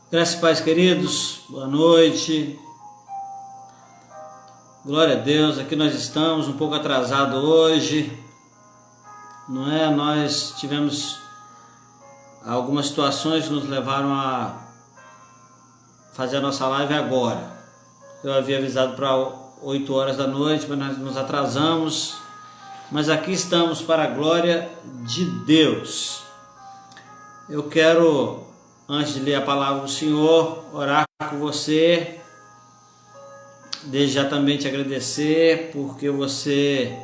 Graças e paz, queridos, boa noite, glória a Deus. Aqui nós estamos um pouco atrasado hoje, não é? Nós tivemos algumas situações que nos levaram a fazer a nossa live agora. Eu havia avisado para 8 horas da noite, mas nós nos atrasamos, mas aqui estamos para a glória de Deus. Eu quero, antes de ler a palavra do Senhor, orar com você, desde já também te agradecer, porque você,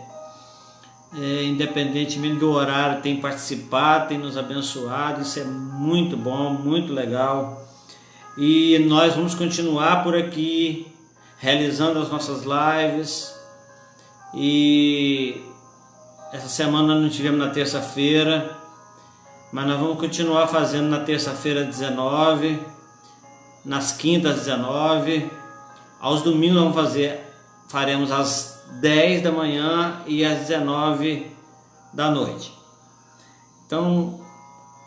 independentemente do horário, tem participado, tem nos abençoado. Isso é muito bom, muito legal, e nós vamos continuar por aqui, realizando as nossas lives. E essa semana não tivemos na terça-feira, mas nós vamos continuar fazendo na terça-feira 19, nas quintas 19, aos domingos faremos às 10 da manhã e às 19 da noite. Então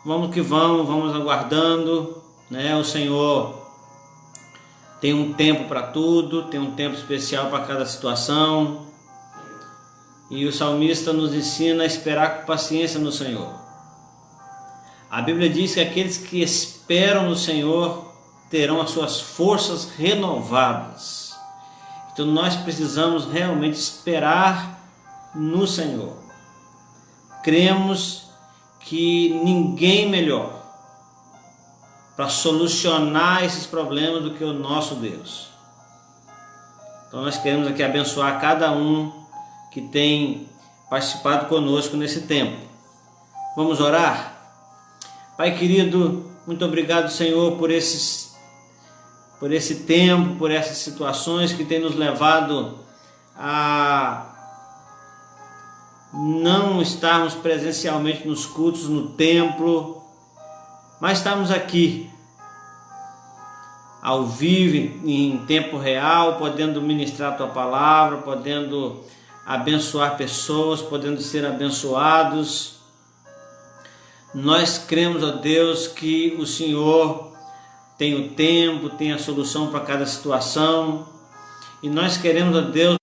vamos que vamos aguardando, né? O Senhor tem um tempo para tudo, tem um tempo especial para cada situação, e o salmista nos ensina a esperar com paciência no Senhor. A Bíblia diz que aqueles que esperam no Senhor terão as suas forças renovadas. Então nós precisamos realmente esperar no Senhor. Cremos que ninguém melhor para solucionar esses problemas do que o nosso Deus. Então nós queremos aqui abençoar cada um que tem participado conosco nesse tempo. Vamos orar? Pai querido, muito obrigado, Senhor, por esse tempo, por essas situações que tem nos levado a não estarmos presencialmente nos cultos, no templo, mas estamos aqui, ao vivo, em tempo real, podendo ministrar a Tua palavra, podendo abençoar pessoas, podendo ser abençoados. Nós cremos, ó Deus, que o Senhor tem o tempo, tem a solução para cada situação, e nós queremos, ó Deus,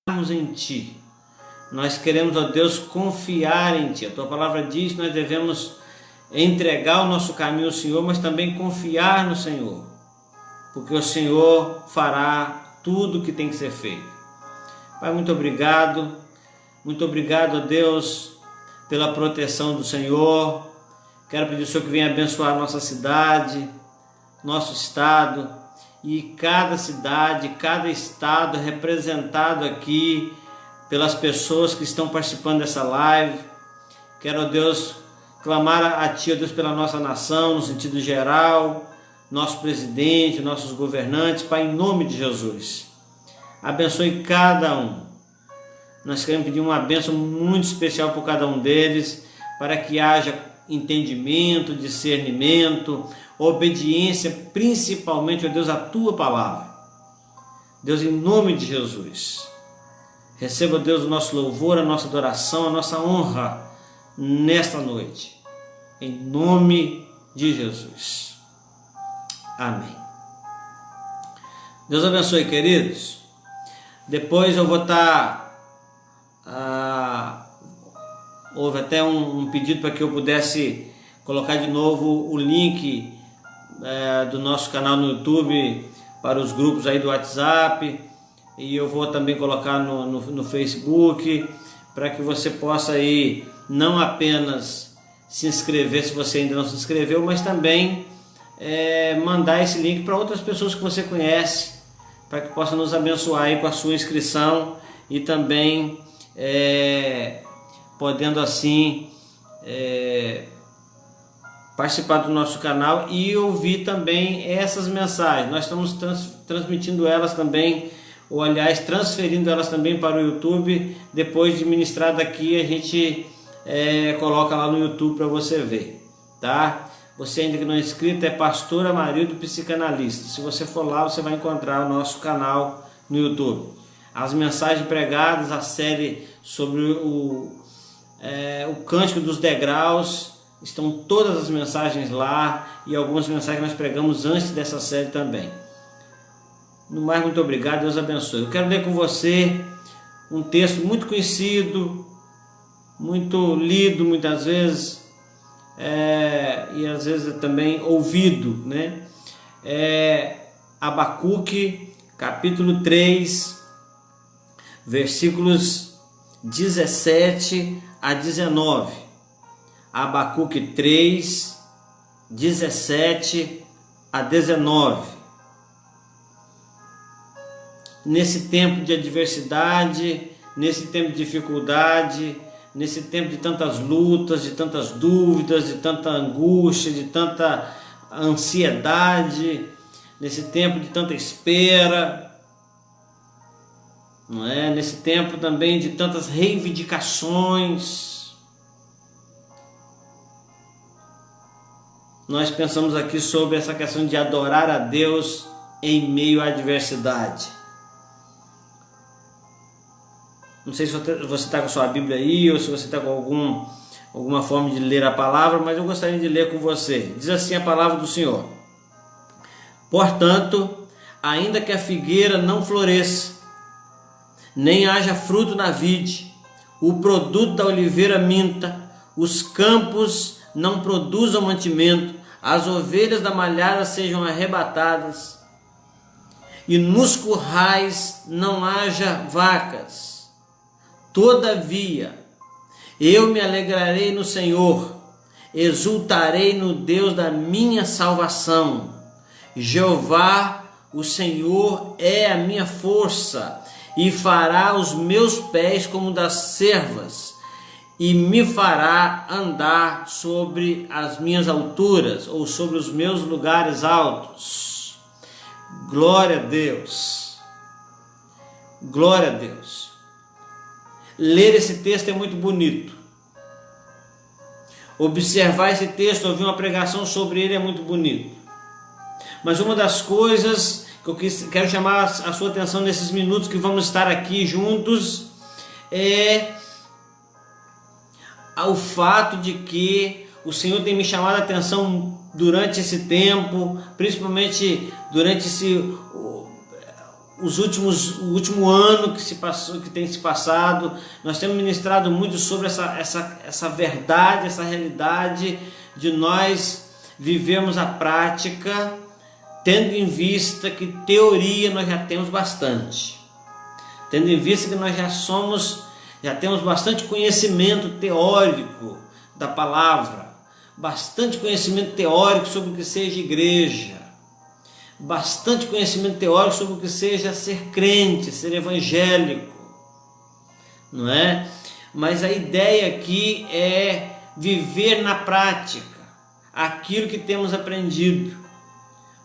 confiarmos em Ti. Nós queremos, ó Deus, confiar em Ti. A Tua palavra diz que nós devemos entregar o nosso caminho ao Senhor, mas também confiar no Senhor, porque o Senhor fará tudo o que tem que ser feito. Pai, muito obrigado, ó Deus, pela proteção do Senhor. Quero pedir ao Senhor que venha abençoar a nossa cidade, nosso estado, e cada cidade, cada estado representado aqui pelas pessoas que estão participando dessa live. Quero, ó Deus, clamar a Ti, ó Deus, pela nossa nação, no sentido geral, nosso presidente, nossos governantes. Pai, em nome de Jesus, abençoe cada um. Nós queremos pedir uma bênção muito especial por cada um deles, para que haja entendimento, discernimento, obediência, principalmente, ó Deus, a Tua palavra. Deus, em nome de Jesus, receba, Deus, o nosso louvor, a nossa adoração, a nossa honra nesta noite, em nome de Jesus. Amém. Deus abençoe, queridos. Depois eu vou estar... houve até um pedido para que eu pudesse colocar de novo o link do nosso canal no YouTube para os grupos aí do WhatsApp, e eu vou também colocar no Facebook, para que você possa aí não apenas se inscrever se você ainda não se inscreveu, mas também mandar esse link para outras pessoas que você conhece, para que possa nos abençoar aí com a sua inscrição, e também podendo assim participar do nosso canal e ouvir também essas mensagens. Nós estamos transmitindo elas também, ou aliás, transferindo elas também para o YouTube. Depois de ministrar daqui, a gente coloca lá no YouTube para você ver, tá? Você ainda que não é inscrito, é Pastor Amarildo Psicanalista. Se você for lá, você vai encontrar o nosso canal no YouTube. As mensagens pregadas, a série sobre o Cântico dos Degraus, Estão todas as mensagens lá e algumas mensagens nós pregamos antes dessa série também. No mais, muito obrigado, Deus abençoe. Eu quero ler com você um texto muito conhecido, muito lido muitas vezes, e às vezes também ouvido, né? Abacuque, capítulo 3, versículos 17 a 19. Abacuque 3, 17 a 19. Nesse tempo de adversidade, nesse tempo de dificuldade, nesse tempo de tantas lutas, de tantas dúvidas, de tanta angústia, de tanta ansiedade, nesse tempo de tanta espera, não é? Nesse tempo também de tantas reivindicações, nós pensamos aqui sobre essa questão de adorar a Deus em meio à adversidade. Não sei se você está com a sua Bíblia aí ou se você está com alguma forma de ler a palavra, mas eu gostaria de ler com você. Diz assim a palavra do Senhor: portanto, ainda que a figueira não floresça, nem haja fruto na vide, o produto da oliveira minta, os campos não produzam mantimento, as ovelhas da malhada sejam arrebatadas, e nos currais não haja vacas, todavia eu me alegrarei no Senhor, exultarei no Deus da minha salvação. Jeová, o Senhor, é a minha força, e fará os meus pés como das cervas, e me fará andar sobre as minhas alturas, ou sobre os meus lugares altos. Glória a Deus. Glória a Deus. Ler esse texto é muito bonito. Observar esse texto, ouvir uma pregação sobre ele é muito bonito. Mas uma das coisas que eu quero chamar a sua atenção nesses minutos que vamos estar aqui juntos é o fato de que o Senhor tem me chamado a atenção durante esse tempo, principalmente durante o último ano que tem se passado. Nós temos ministrado muito sobre essa verdade, essa realidade de nós vivermos a prática, tendo em vista que teoria nós já temos bastante, tendo em vista que nós já temos bastante conhecimento teórico da palavra, bastante conhecimento teórico sobre o que seja igreja, bastante conhecimento teórico sobre o que seja ser crente, ser evangélico, não é? Mas a ideia aqui é viver na prática aquilo que temos aprendido.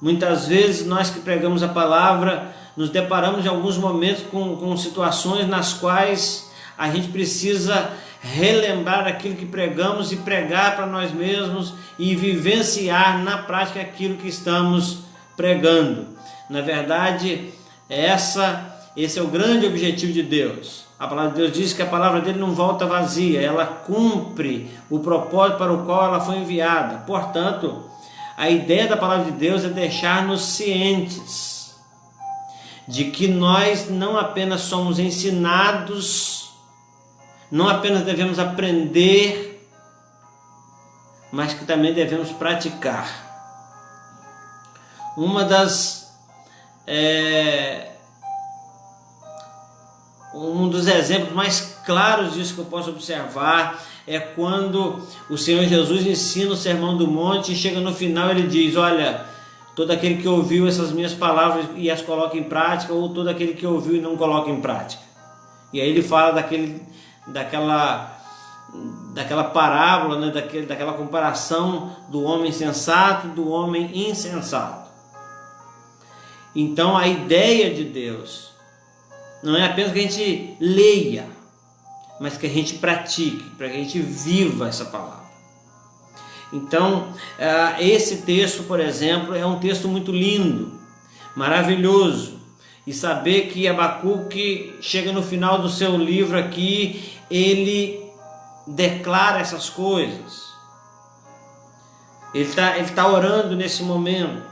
Muitas vezes nós que pregamos a palavra nos deparamos em alguns momentos com situações nas quais a gente precisa relembrar aquilo que pregamos e pregar para nós mesmos e vivenciar na prática aquilo que estamos pregando. Na verdade, esse é o grande objetivo de Deus. A palavra de Deus diz que a palavra dele não volta vazia, ela cumpre o propósito para o qual ela foi enviada. Portanto, a ideia da palavra de Deus é deixar-nos cientes de que nós não apenas somos ensinados, não apenas devemos aprender, mas que também devemos praticar. Um dos exemplos mais claros disso que eu posso observar é quando o Senhor Jesus ensina o Sermão do Monte e chega no final ele diz: olha, todo aquele que ouviu essas minhas palavras e as coloca em prática, ou todo aquele que ouviu e não coloca em prática. E aí ele fala daquela parábola, né, daquela comparação do homem sensato e do homem insensato. Então a ideia de Deus não é apenas que a gente leia, mas que a gente pratique, para que a gente viva essa palavra. Então esse texto, por exemplo, é um texto muito lindo, maravilhoso. E saber que Abacuque chega no final do seu livro aqui, ele declara essas coisas. Ele tá orando nesse momento.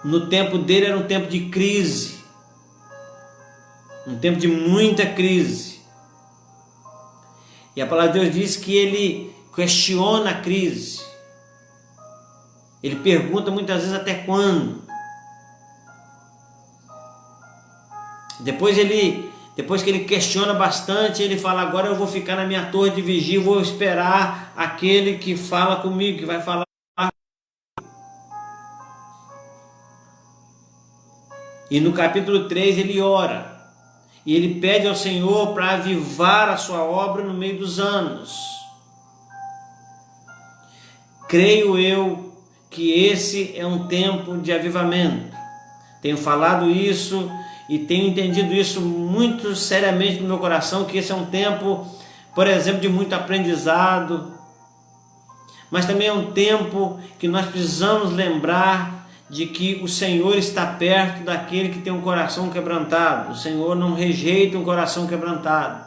No tempo dele era um tempo de crise, um tempo de muita crise. E a palavra de Deus diz que ele questiona a crise. Ele pergunta muitas vezes até quando. Depois que ele questiona bastante, ele fala: agora eu vou ficar na minha torre de vigia, vou esperar aquele que fala comigo, que vai falar. E no capítulo 3 ele ora. E ele pede ao Senhor para avivar a sua obra no meio dos anos. Creio eu que esse é um tempo de avivamento. Tenho falado isso e tenho entendido isso muito seriamente no meu coração, que esse é um tempo, por exemplo, de muito aprendizado, mas também é um tempo que nós precisamos lembrar de que o Senhor está perto daquele que tem um coração quebrantado. O Senhor não rejeita um coração quebrantado.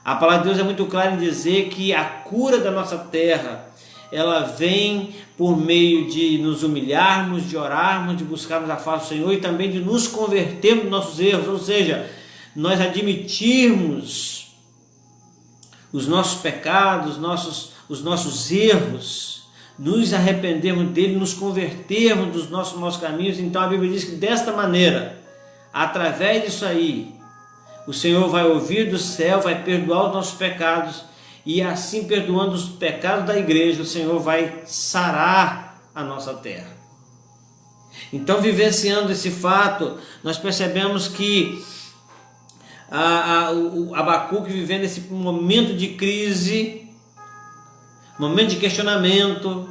A palavra de Deus é muito clara em dizer que a cura da nossa terra, ela vem por meio de nos humilharmos, de orarmos, de buscarmos a face do Senhor e também de nos convertermos dos nossos erros, ou seja, nós admitirmos os nossos pecados, os nossos erros, nos arrependermos dele, nos convertermos dos nossos maus caminhos. Então a Bíblia diz que desta maneira, através disso aí, o Senhor vai ouvir do céu, vai perdoar os nossos pecados, e assim perdoando os pecados da igreja, o Senhor vai sarar a nossa terra. Então, vivenciando esse fato, nós percebemos que o Abacuque, vivendo esse momento de crise, momento de questionamento,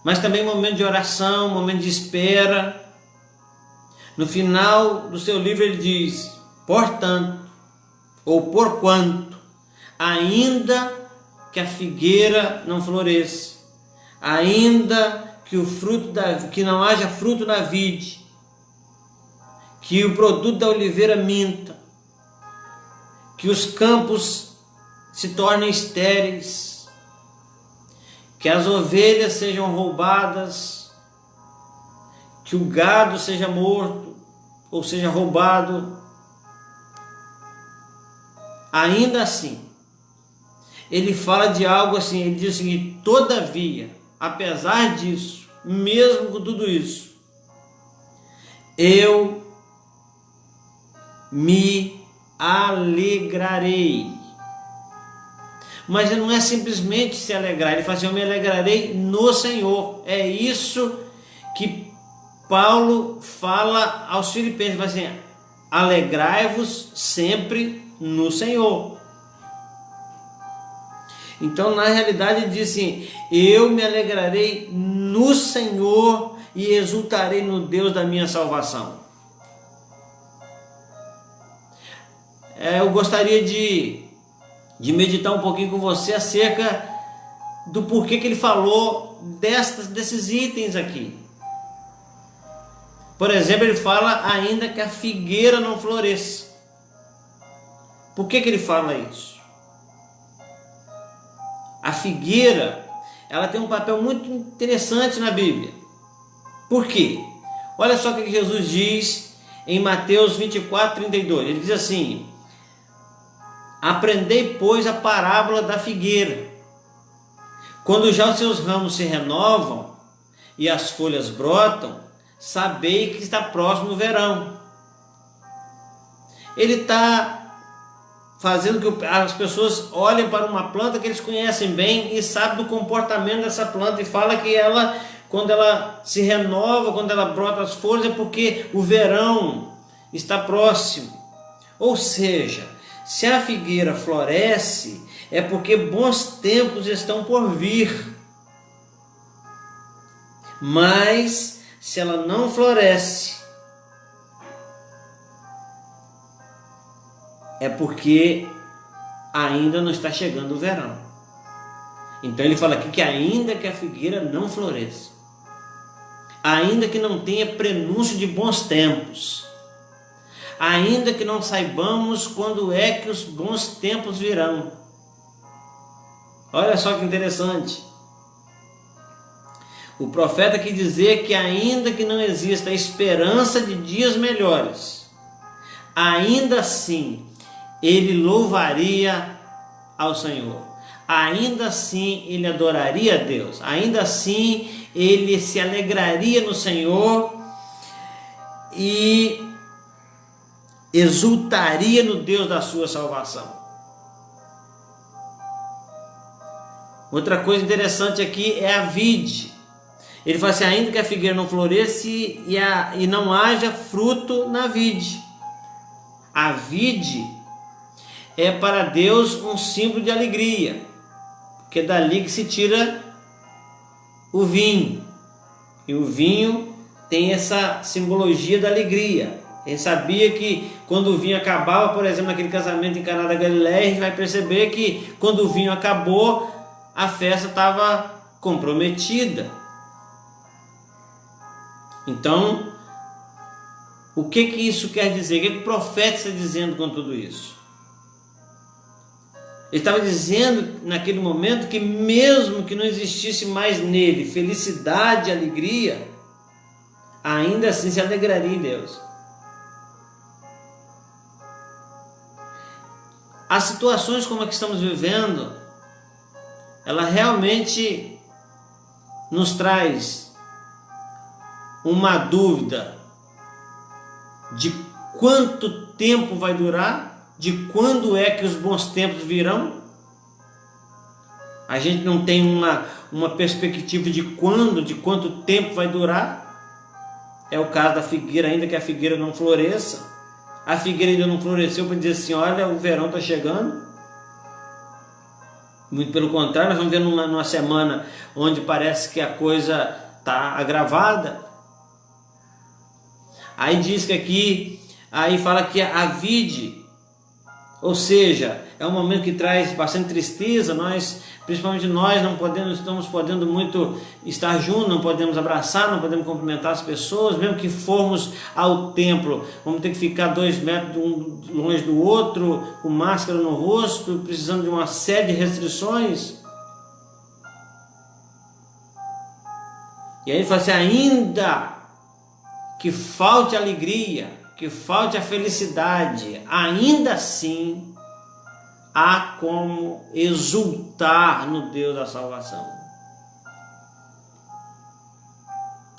mas também momento de oração, momento de espera. No final do seu livro ele diz: portanto, ou porquanto, ainda que a figueira não floresça, ainda que não haja fruto na vide, que o produto da oliveira minta, que os campos se tornem estéreis, que as ovelhas sejam roubadas, que o gado seja morto ou seja roubado, ainda assim, ele fala de algo assim, ele diz assim: todavia, apesar disso, mesmo com tudo isso, eu me alegrarei. Mas não é simplesmente se alegrar, ele fala assim: eu me alegrarei no Senhor. É isso que Paulo fala aos Filipenses, ele fala assim: alegrai-vos sempre no Senhor. Então, na realidade, ele diz assim: eu me alegrarei no Senhor e exultarei no Deus da minha salvação. Eu gostaria de meditar um pouquinho com você acerca do porquê que ele falou desses itens aqui. Por exemplo, ele fala ainda que a figueira não floresça. Por que ele fala isso? A figueira, ela tem um papel muito interessante na Bíblia. Por quê? Olha só o que Jesus diz em Mateus 24:32. Ele diz assim: aprendei, pois, a parábola da figueira. Quando já os seus ramos se renovam e as folhas brotam, sabei que está próximo o verão. Ele está fazendo que as pessoas olhem para uma planta que eles conhecem bem e sabem do comportamento dessa planta, e fala que ela, quando ela se renova, quando ela brota as folhas, é porque o verão está próximo. Ou seja, se a figueira floresce, é porque bons tempos estão por vir. Mas se ela não floresce, é porque ainda não está chegando o verão. Então ele fala aqui que ainda que a figueira não floresça, ainda que não tenha prenúncio de bons tempos, ainda que não saibamos quando é que os bons tempos virão. Olha só que interessante. O profeta quis dizer que ainda que não exista esperança de dias melhores, ainda assim ele louvaria ao Senhor, ainda assim ele adoraria a Deus, ainda assim ele se alegraria no Senhor e exultaria no Deus da sua salvação. Outra coisa interessante aqui é a vide. Ele fala assim, ainda que a figueira não floresça e não haja fruto na vide. A vide é para Deus um símbolo de alegria, porque é dali que se tira o vinho. E o vinho tem essa simbologia da alegria. Ele sabia que quando o vinho acabava, por exemplo, naquele casamento em Caná da Galileia, a gente vai perceber que quando o vinho acabou, a festa estava comprometida. Então, o que isso quer dizer? O que o profeta está dizendo com tudo isso? Ele estava dizendo naquele momento que mesmo que não existisse mais nele felicidade e alegria, ainda assim se alegraria em Deus. As situações como a que estamos vivendo, ela realmente nos traz uma dúvida de quanto tempo vai durar, de quando é que os bons tempos virão. A gente não tem uma perspectiva de quando, de quanto tempo vai durar. É o caso da figueira, ainda que a figueira não floresça. A figueira ainda não floresceu para dizer assim, olha, o verão está chegando. Muito pelo contrário, nós vamos ver numa semana onde parece que a coisa está agravada. Aí diz que aqui, aí fala que a vide, ou seja, é um momento que traz bastante tristeza. Nós, principalmente nós, não estamos podendo muito estar juntos, não podemos abraçar, não podemos cumprimentar as pessoas, mesmo que formos ao templo, vamos ter que ficar 2 metros um longe do outro, com máscara no rosto, precisando de uma série de restrições. E aí ele fala assim, ainda que falte alegria, que falte a felicidade, ainda assim há como exultar no Deus da salvação.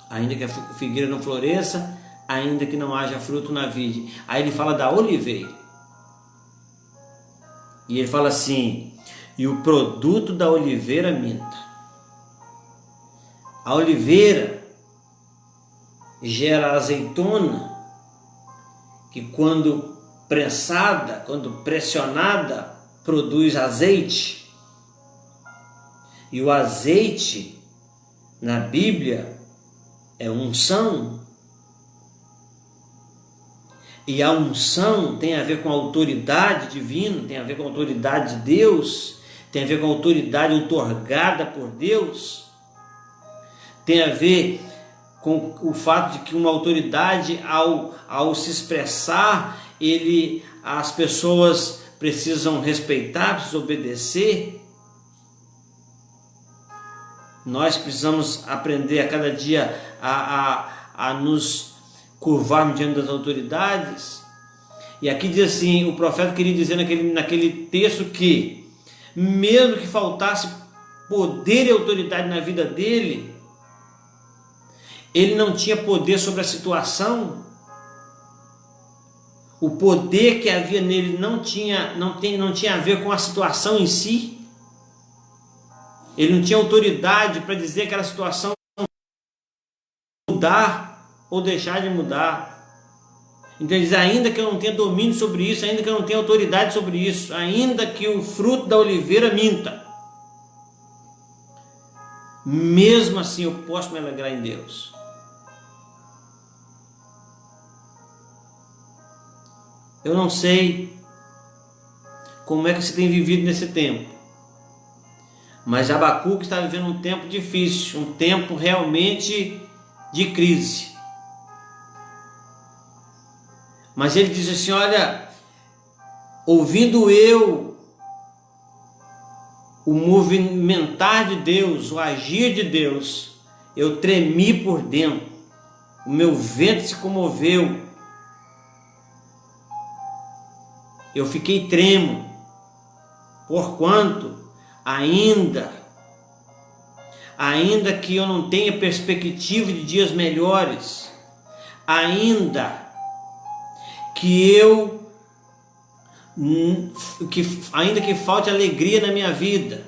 Ainda que a figueira não floresça, ainda que não haja fruto na vide. Aí ele fala da oliveira. E ele fala assim, e o produto da oliveira minta. A oliveira gera azeitona, que quando prensada, quando pressionada, produz azeite. E o azeite, na Bíblia, é unção. E a unção tem a ver com a autoridade divina, tem a ver com a autoridade de Deus, tem a ver com a autoridade outorgada por Deus, tem a ver com o fato de que uma autoridade, ao se expressar, as pessoas precisam respeitar, precisam obedecer. Nós precisamos aprender a cada dia a nos curvarmos diante das autoridades. E aqui diz assim, o profeta queria dizer naquele texto que, mesmo que faltasse poder e autoridade na vida dele, ele não tinha poder sobre a situação. O poder que havia nele não tinha a ver com a situação em si. Ele não tinha autoridade para dizer que aquela situação mudar ou deixar de mudar. Então ele diz, ainda que eu não tenha domínio sobre isso, ainda que eu não tenha autoridade sobre isso, ainda que o fruto da oliveira minta, mesmo assim eu posso me alegrar em Deus. Eu não sei como é que você tem vivido nesse tempo, mas Abacuque está vivendo um tempo difícil, um tempo realmente de crise. Mas ele diz assim, olha, ouvindo eu o movimentar de Deus, o agir de Deus, eu tremi por dentro, o meu ventre se comoveu, eu fiquei tremo, porquanto ainda que eu não tenha perspectiva de dias melhores, ainda que falte alegria na minha vida,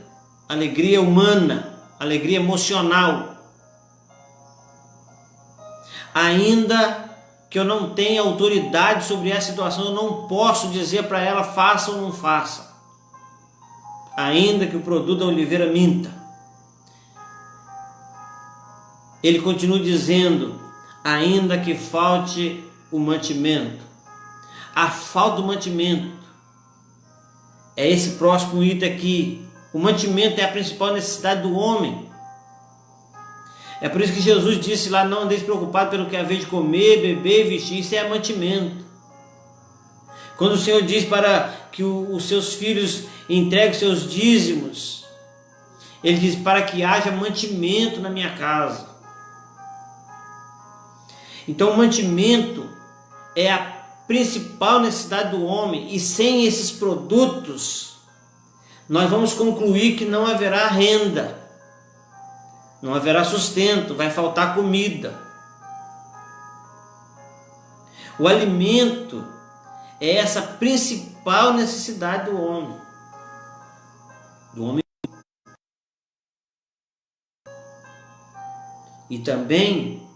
alegria humana, alegria emocional, ainda que eu não tenha autoridade sobre essa situação, eu não posso dizer para ela faça ou não faça, ainda que o produto da oliveira minta. Ele continua dizendo, ainda que falte o mantimento. A falta do mantimento é esse próximo item aqui. O mantimento é a principal necessidade do homem. É por isso que Jesus disse lá, não andeis preocupados pelo que é a vez de comer, beber e vestir. Isso é mantimento. Quando o Senhor diz para que os seus filhos entreguem seus dízimos, Ele diz para que haja mantimento na minha casa. Então o mantimento é a principal necessidade do homem, e sem esses produtos nós vamos concluir que não haverá renda, não haverá sustento, vai faltar comida. O alimento é essa principal necessidade do homem. E também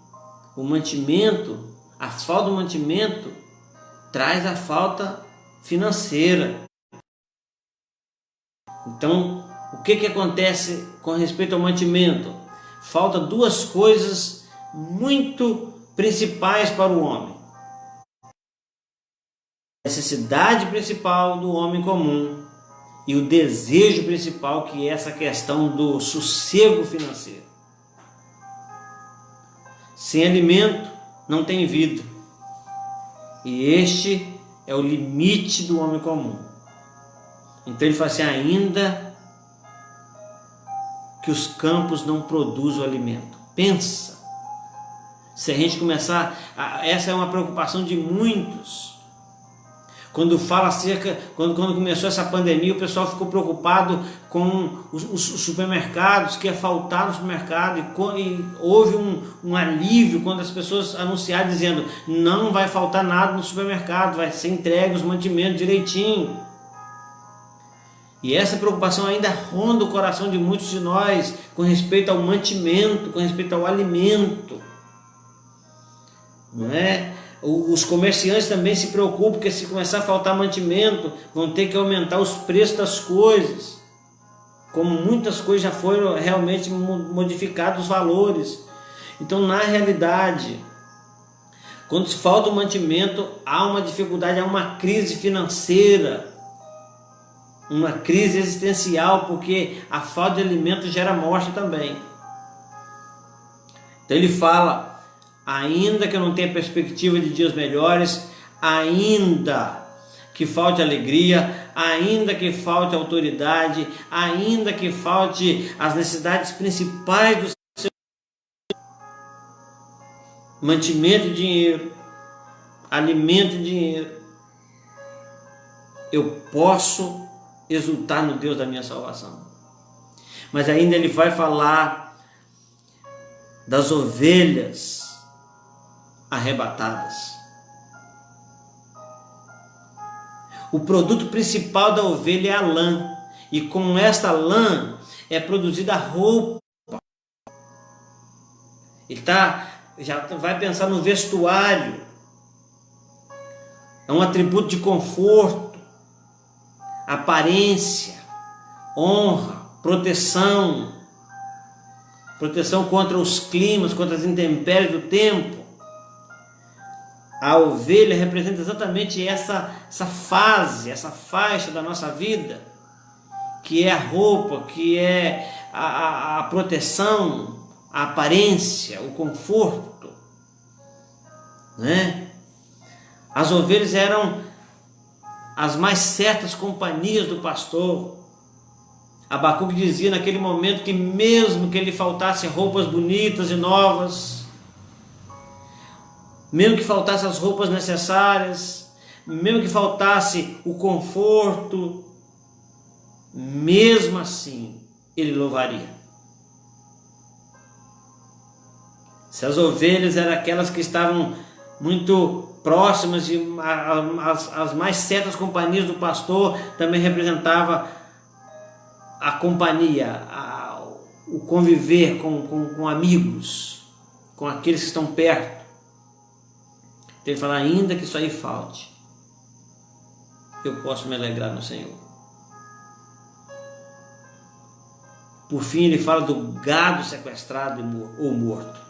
o mantimento, a falta do mantimento traz a falta financeira. Então, o que acontece com respeito ao mantimento? Falta duas coisas muito principais para o homem. A necessidade principal do homem comum e o desejo principal, que é essa questão do sossego financeiro. Sem alimento não tem vida. E este é o limite do homem comum. Então ele fala assim, ainda que os campos não produzam alimento. Pensa, se a gente começar, essa é uma preocupação de muitos. Quando fala acerca, quando começou essa pandemia, o pessoal ficou preocupado com os supermercados, que ia faltar no supermercado, e houve um alívio quando as pessoas anunciaram dizendo, não vai faltar nada no supermercado, vai ser entregue os mantimentos direitinho. E essa preocupação ainda ronda o coração de muitos de nós com respeito ao mantimento, com respeito ao alimento, não é? Os comerciantes também se preocupam, porque se começar a faltar mantimento, vão ter que aumentar os preços das coisas. Como muitas coisas já foram realmente modificados os valores. Então, na realidade, quando se falta o mantimento, há uma dificuldade, há uma crise financeira, uma crise existencial, porque a falta de alimento gera morte também. Então ele fala, ainda que eu não tenha perspectiva de dias melhores, ainda que falte alegria, ainda que falte autoridade, ainda que falte as necessidades principais do seu mantimento e dinheiro, alimento e dinheiro, eu posso exultar no Deus da minha salvação. Mas ainda ele vai falar das ovelhas arrebatadas. O produto principal da ovelha é a lã, e com esta lã é produzida a roupa. Ele já vai pensar no vestuário, é um atributo de conforto, aparência, honra, proteção contra os climas, contra as intempéries do tempo. A ovelha representa exatamente essa fase, essa faixa da nossa vida, que é a roupa, que é a proteção, a aparência, o conforto, né? As ovelhas eram as mais certas companhias do pastor. Abacuque dizia naquele momento que mesmo que lhe faltasse roupas bonitas e novas, mesmo que faltasse as roupas necessárias, mesmo que faltasse o conforto, mesmo assim ele louvaria. Se as ovelhas eram aquelas que estavam muito próximas e as mais certas companhias do pastor, também representava a companhia, o conviver com amigos, com aqueles que estão perto. Então ele fala, ainda que isso aí falte, eu posso me alegrar no Senhor. Por fim ele fala do gado sequestrado ou morto.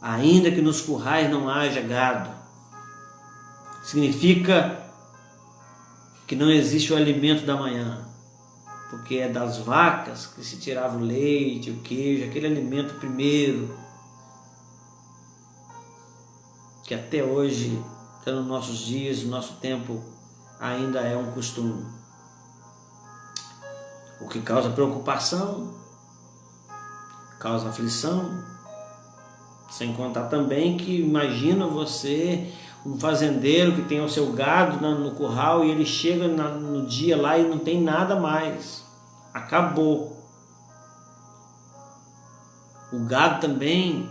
Ainda que nos currais não haja gado, significa que não existe o alimento da manhã, porque é das vacas que se tirava o leite, o queijo, aquele alimento primeiro, que até hoje, até nos nossos dias, no nosso tempo, ainda é um costume. O que causa preocupação, causa aflição, sem contar também que imagina você, um fazendeiro que tem o seu gado no curral e ele chega no dia lá e não tem nada mais, acabou. O gado também,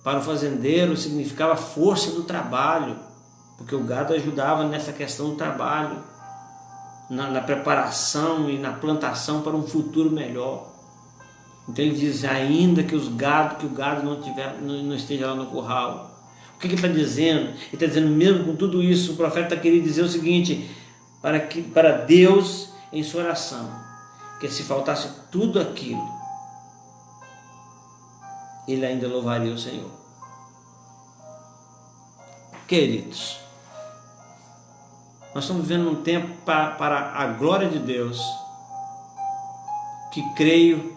para o fazendeiro, significava a força do trabalho, porque o gado ajudava nessa questão do trabalho, na preparação e na plantação para um futuro melhor. Então ele diz, ainda que o gado não esteja lá no curral. O que ele está dizendo? Ele está dizendo, mesmo com tudo isso, o profeta queria dizer o seguinte, para Deus, em sua oração, que se faltasse tudo aquilo, ele ainda louvaria o Senhor. Queridos, nós estamos vivendo um tempo para a glória de Deus, que creio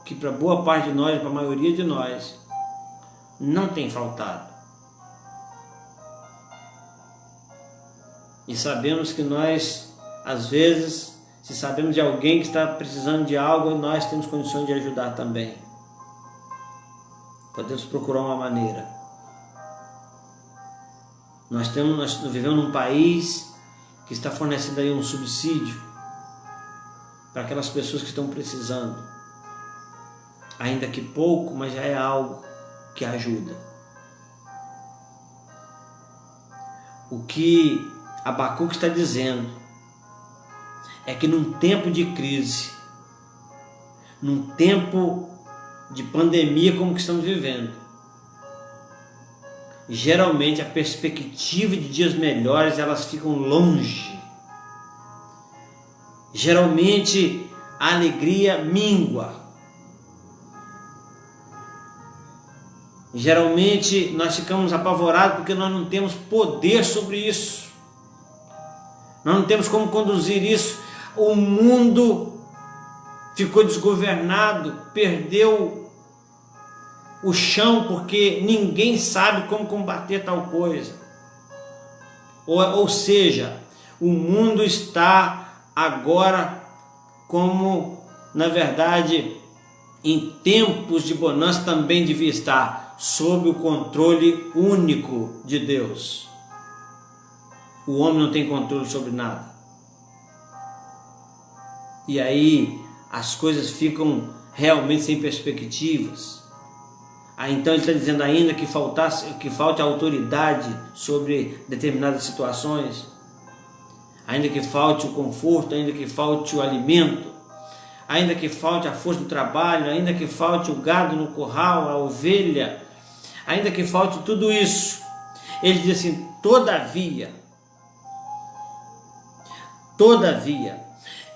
que para boa parte de nós, para a maioria de nós, não tem faltado. E sabemos que nós, às vezes, se sabemos de alguém que está precisando de algo, nós temos condições de ajudar também. Podemos procurar uma maneira. Nós vivemos num país que está fornecendo aí um subsídio para aquelas pessoas que estão precisando. Ainda que pouco, mas já é algo que ajuda. O que Abacuque está dizendo é que num tempo de crise, num tempo de pandemia como que estamos vivendo, geralmente a perspectiva de dias melhores elas ficam longe. Geralmente a alegria mingua. Geralmente nós ficamos apavorados porque nós não temos poder sobre isso. Nós não temos como conduzir isso. O mundo ficou desgovernado, perdeu o chão porque ninguém sabe como combater tal coisa. Ou seja, o mundo está agora como, na verdade, em tempos de bonança também devia estar, sob o controle único de Deus. O homem não tem controle sobre nada. E aí as coisas ficam realmente sem perspectivas. Aí então ele está dizendo ainda que falte autoridade sobre determinadas situações, ainda que falte o conforto, ainda que falte o alimento, ainda que falte a força do trabalho, ainda que falte o gado no curral, a ovelha, ainda que falte tudo isso. Ele diz assim, todavia,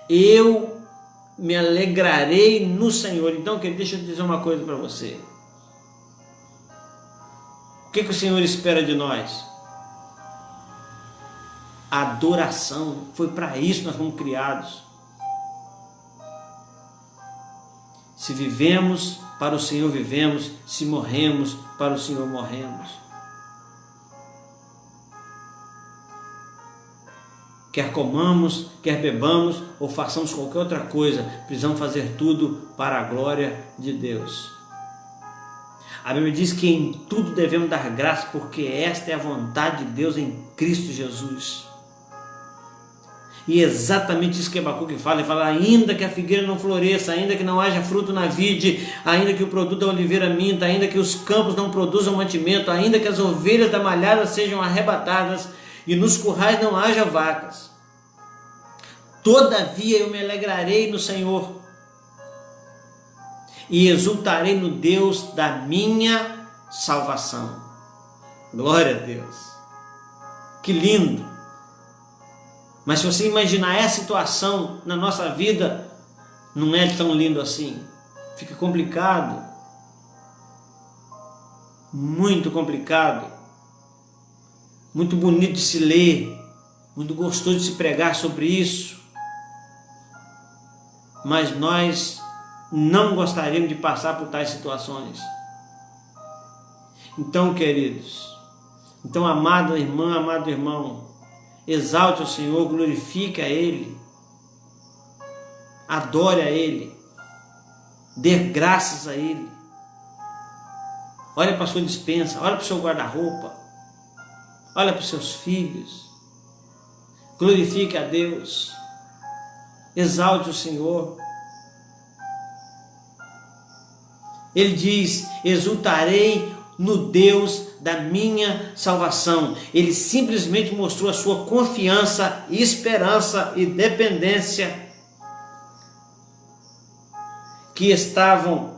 eu me alegrarei no Senhor. Então, deixa eu dizer uma coisa para você. O que o Senhor espera de nós? Adoração. Foi para isso que nós fomos criados. Se vivemos, para o Senhor vivemos. Se morremos, para o Senhor morremos. Quer comamos, quer bebamos ou façamos qualquer outra coisa, precisamos fazer tudo para a glória de Deus. A Bíblia diz que em tudo devemos dar graça, porque esta é a vontade de Deus em Cristo Jesus. E exatamente isso que Abacuque fala. Ele fala: ainda que a figueira não floresça, ainda que não haja fruto na vide, ainda que o produto da oliveira minta, ainda que os campos não produzam mantimento, ainda que as ovelhas da malhada sejam arrebatadas e nos currais não haja vacas, todavia eu me alegrarei no Senhor e exultarei no Deus da minha salvação. Glória a Deus. Que lindo! Mas se você imaginar essa situação na nossa vida, não é tão lindo assim. Fica complicado. Muito complicado. Muito bonito de se ler. Muito gostoso de se pregar sobre isso. Mas nós não gostaríamos de passar por tais situações. Então, queridos, amada irmã, amado irmão, exalte o Senhor, glorifique a Ele, adore a Ele, dê graças a Ele. Olha para a sua despensa, olha para o seu guarda-roupa, olha para os seus filhos, glorifique a Deus, exalte o Senhor. Ele diz: exultarei no Deus da minha salvação. Ele simplesmente mostrou a sua confiança, esperança e dependência, que estavam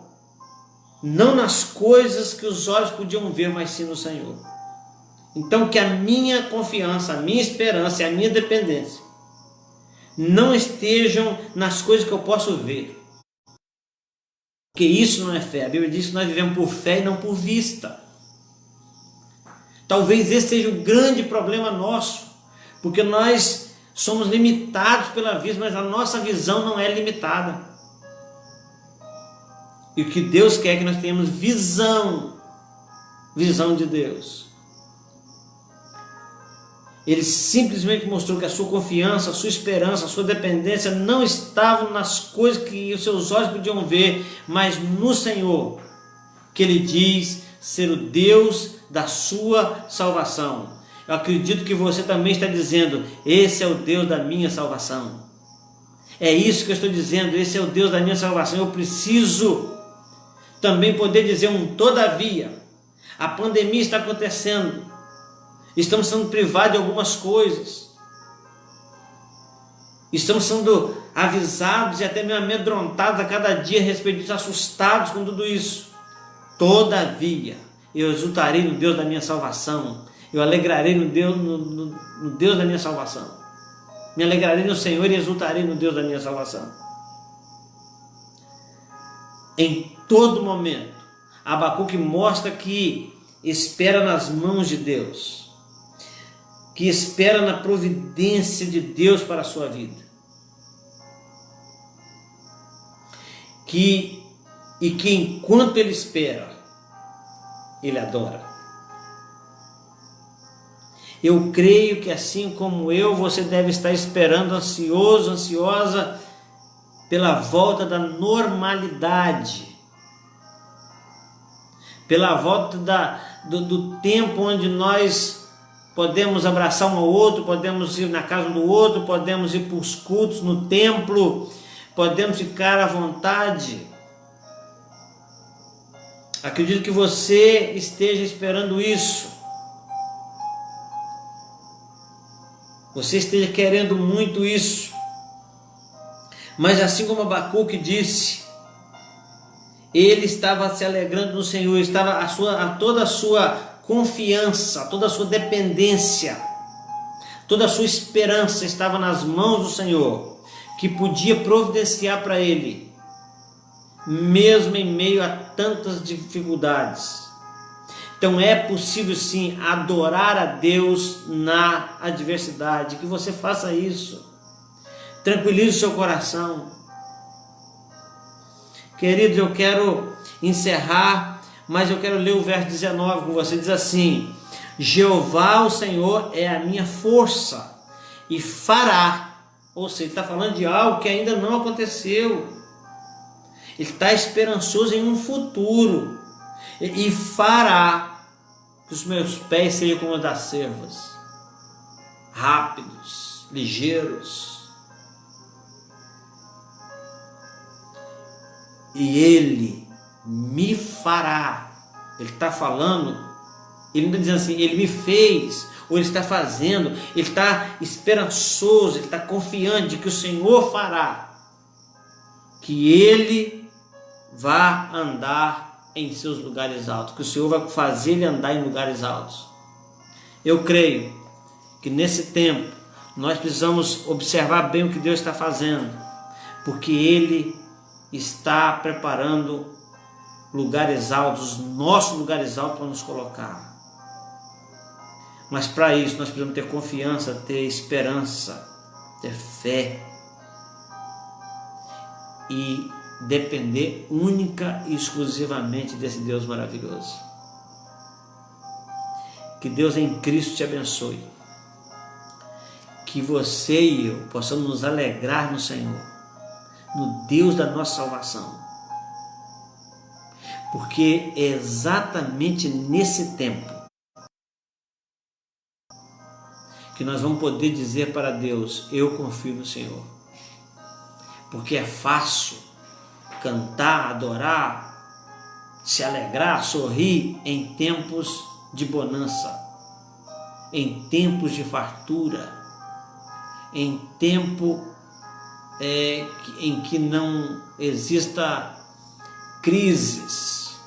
não nas coisas que os olhos podiam ver, mas sim no Senhor. Então, que a minha confiança, a minha esperança e a minha dependência não estejam nas coisas que eu posso ver, porque isso não é fé. A Bíblia diz que nós vivemos por fé e não por vista. Talvez esse seja o grande problema nosso, porque nós somos limitados pela vista, mas a nossa visão não é limitada. E o que Deus quer é que nós tenhamos visão de Deus. Ele simplesmente mostrou que a sua confiança, a sua esperança, a sua dependência não estavam nas coisas que os seus olhos podiam ver, mas no Senhor, que Ele diz ser o Deus da sua salvação. Eu acredito que você também está dizendo: esse é o Deus da minha salvação. É isso que eu estou dizendo, esse é o Deus da minha salvação. Eu preciso também poder dizer um todavia. A pandemia está acontecendo, estamos sendo privados de algumas coisas, estamos sendo avisados e até meio amedrontados a cada dia a respeito disso, assustados com tudo isso. Todavia eu exultarei no Deus da minha salvação, eu alegrarei no Deus da minha salvação, me alegrarei no Senhor e exultarei no Deus da minha salvação. Em todo momento, Abacuque mostra que espera nas mãos de Deus, que espera na providência de Deus para a sua vida, e que enquanto ele espera, ele adora. Eu creio que assim como eu, você deve estar esperando, ansioso, ansiosa, pela volta da normalidade, pela volta do tempo onde nós podemos abraçar um ao outro, podemos ir na casa do outro, podemos ir para os cultos no templo, podemos ficar à vontade. Acredito que você esteja esperando isso. Você esteja querendo muito isso. Mas assim como Abacuque disse, ele estava se alegrando no Senhor, estava toda a sua confiança, toda a sua dependência, toda a sua esperança estava nas mãos do Senhor, que podia providenciar para ele, mesmo em meio a tantas dificuldades. Então é possível sim adorar a Deus na adversidade. Que você faça isso. Tranquilize o seu coração. Queridos, eu quero encerrar, mas eu quero ler o verso 19 com você. Diz assim: Jeová, o Senhor, é a minha força e fará. Ou seja, ele está falando de algo que ainda não aconteceu. Ele está esperançoso em um futuro. E fará que os meus pés sejam como os das servas, rápidos, ligeiros. E ele me fará. Ele está falando, ele não está dizendo assim, ele me fez, ou ele está fazendo, ele está esperançoso, ele está confiante de que o Senhor fará, que ele vá andar em seus lugares altos, que o Senhor vai fazer ele andar em lugares altos. Eu creio que nesse tempo nós precisamos observar bem o que Deus está fazendo, porque Ele está preparando lugares altos, os nossos lugares altos para nos colocar. Mas para isso nós precisamos ter confiança, ter esperança, ter fé e depender única e exclusivamente desse Deus maravilhoso. Que Deus em Cristo te abençoe. Que você e eu possamos nos alegrar no Senhor, no Deus da nossa salvação. Porque é exatamente nesse tempo que nós vamos poder dizer para Deus: eu confio no Senhor. Porque é fácil cantar, adorar, se alegrar, sorrir em tempos de bonança, em tempos de fartura, em tempo em que não exista crises,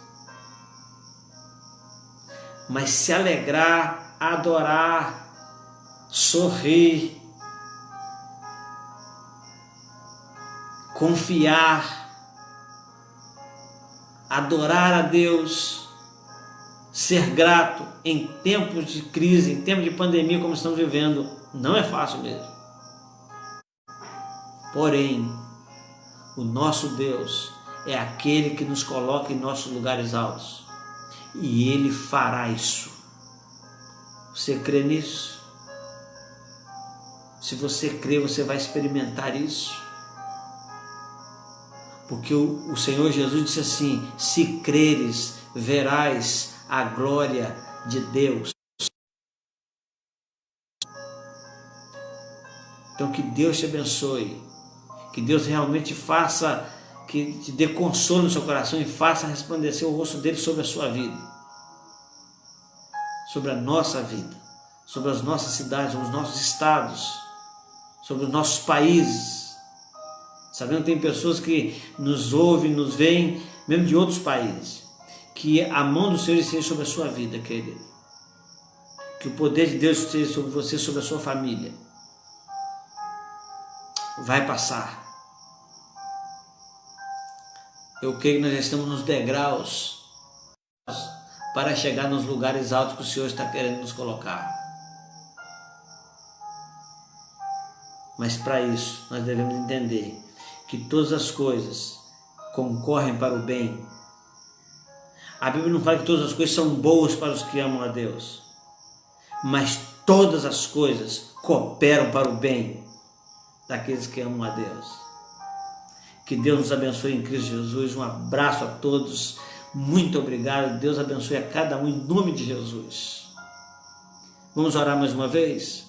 mas se alegrar, adorar, sorrir, confiar, adorar a Deus, ser grato em tempos de crise, em tempos de pandemia como estamos vivendo, não é fácil mesmo. Porém, o nosso Deus é aquele que nos coloca em nossos lugares altos, e Ele fará isso. Você crê nisso? Se você crê, você vai experimentar isso. Porque o Senhor Jesus disse assim: se creres, verás a glória de Deus. Então que Deus te abençoe, que Deus realmente faça, que te dê consolo no seu coração e faça resplandecer o rosto dele sobre a sua vida, sobre a nossa vida, sobre as nossas cidades, sobre os nossos estados, sobre os nossos países. Sabendo que tem pessoas que nos ouvem, nos veem, mesmo de outros países. Que a mão do Senhor esteja sobre a sua vida, querido. Que o poder de Deus esteja sobre você, sobre a sua família. Vai passar. Eu creio que nós já estamos nos degraus para chegar nos lugares altos que o Senhor está querendo nos colocar. Mas para isso, nós devemos entender que todas as coisas concorrem para o bem. A Bíblia não fala que todas as coisas são boas para os que amam a Deus, mas todas as coisas cooperam para o bem daqueles que amam a Deus. Que Deus nos abençoe em Cristo Jesus. Um abraço a todos. Muito obrigado. Deus abençoe a cada um em nome de Jesus. Vamos orar mais uma vez?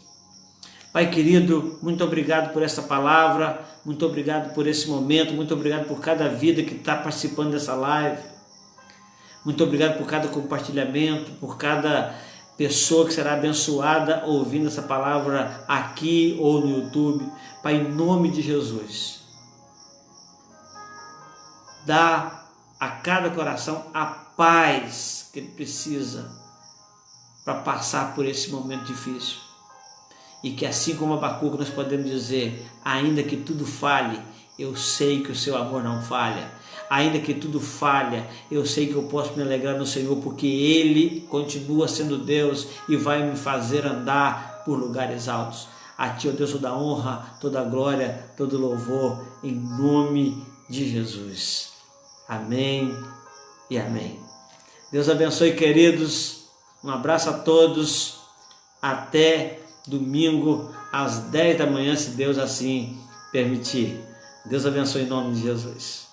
Pai querido, muito obrigado por essa palavra, muito obrigado por esse momento, muito obrigado por cada vida que está participando dessa live, muito obrigado por cada compartilhamento, por cada pessoa que será abençoada ouvindo essa palavra aqui ou no YouTube. Pai, em nome de Jesus, dá a cada coração a paz que ele precisa para passar por esse momento difícil. E que assim como Abacuque nós podemos dizer: ainda que tudo falhe, eu sei que o seu amor não falha. Ainda que tudo falha, eu sei que eu posso me alegrar no Senhor, porque Ele continua sendo Deus e vai me fazer andar por lugares altos. A Ti, ó Deus, toda a honra, toda a glória, todo o louvor, em nome de Jesus. Amém e amém. Deus abençoe, queridos. Um abraço a todos. Até domingo às 10 da manhã, se Deus assim permitir. Deus abençoe em nome de Jesus.